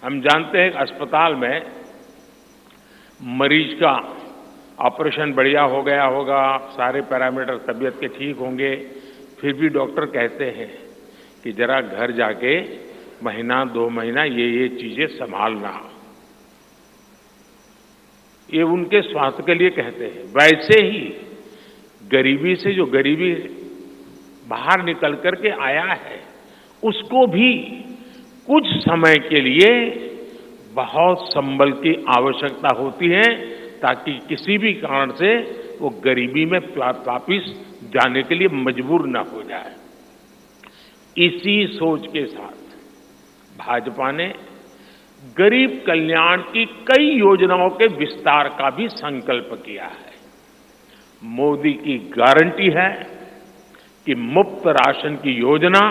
हम जानते हैं कि अस्पताल में मरीज का ऑपरेशन बढ़िया हो गया होगा, सारे पैरामीटर तबीयत के ठीक होंगे, फिर भी डॉक्टर कहते हैं कि जरा घर जाके महीना 2 महीना ये चीजें संभालना। ये उनके स्वास्थ्य के लिए कहते हैं। वैसे ही गरीबी से जो गरीबी बाहर निकल करके आया है, उसको भी कुछ समय के लिए बहुत संबल की आवश्यकता होती है, ताकि किसी भी कारण से वो गरीबी में वापिस जाने के लिए मजबूर न हो जाए। इसी सोच के साथ भाजपा ने गरीब कल्याण की कई योजनाओं के विस्तार का भी संकल्प किया है। मोदी की गारंटी है कि मुफ्त राशन की योजना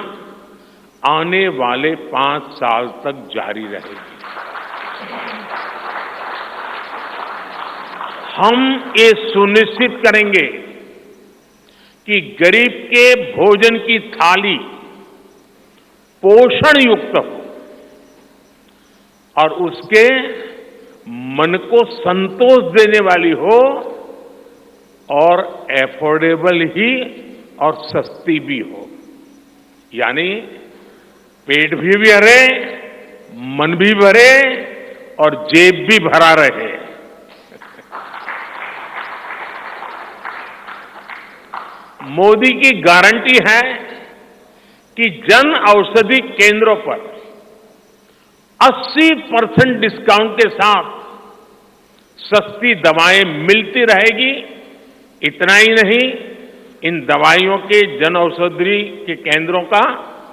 आने वाले 5 साल तक जारी रहेगी। हम ये सुनिश्चित करेंगे कि गरीब के भोजन की थाली पोषण युक्त हो और उसके मन को संतोष देने वाली हो और एफोर्डेबल ही और सस्ती भी हो। यानी पेट भी भरे, मन भी भरे और जेब भी भरा रहे। मोदी की गारंटी है कि जन औषधि केंद्रों पर 80% डिस्काउंट के साथ सस्ती दवाएं मिलती रहेगी। इतना ही नहीं, इन दवाइयों के जन औषधि के केंद्रों का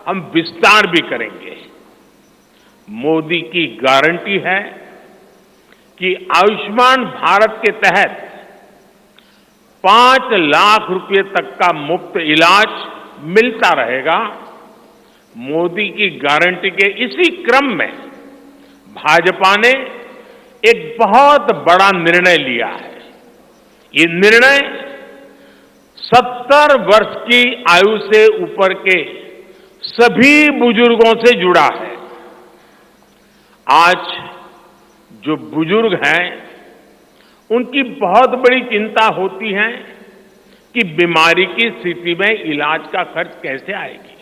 हम विस्तार भी करेंगे। मोदी की गारंटी है कि आयुष्मान भारत के तहत 5 लाख रुपए तक का मुफ्त इलाज मिलता रहेगा। मोदी की गारंटी के इसी क्रम में भाजपा ने एक बहुत बड़ा निर्णय लिया है। ये निर्णय 70 वर्ष की आयु से ऊपर के सभी बुजुर्गों से जुड़ा है। आज जो बुजुर्ग हैं, उनकी बहुत बड़ी चिंता होती है कि बीमारी की स्थिति में इलाज का खर्च कैसे आएगी,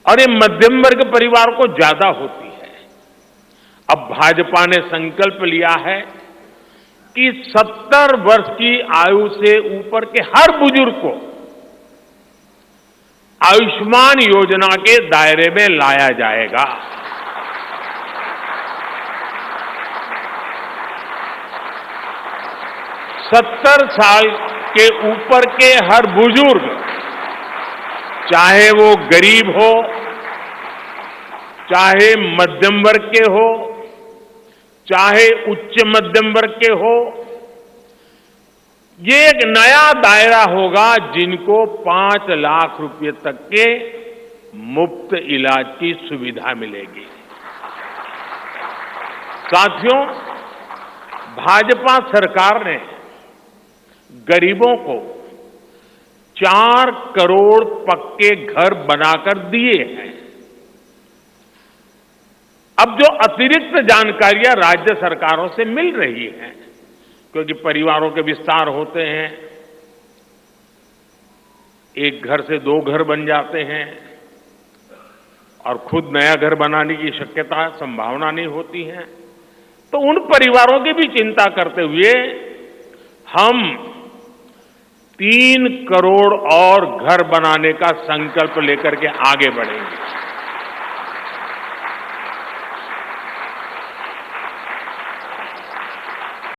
और ये मध्यम वर्ग परिवार को ज्यादा होती है। अब भाजपा ने संकल्प लिया है कि 70 वर्ष की आयु से ऊपर के हर बुजुर्ग को आयुष्मान योजना के दायरे में लाया जाएगा। 70 साल के ऊपर के हर बुजुर्ग, चाहे वो गरीब हो, चाहे मध्यम वर्ग के हो, चाहे उच्च मध्यम वर्ग के हो, ये एक नया दायरा होगा जिनको 5 लाख रुपए तक के मुफ्त इलाज की सुविधा मिलेगी। साथियों, भाजपा सरकार ने गरीबों को 4 करोड़ पक्के घर बनाकर दिए हैं। अब जो अतिरिक्त जानकारियां राज्य सरकारों से मिल रही हैं, क्योंकि परिवारों के विस्तार होते हैं, एक घर से 2 घर बन जाते हैं और खुद नया घर बनाने की शक्यता संभावना नहीं होती है, तो उन परिवारों की भी चिंता करते हुए हम 3 करोड़ और घर बनाने का संकल्प लेकर के आगे बढ़ेंगे।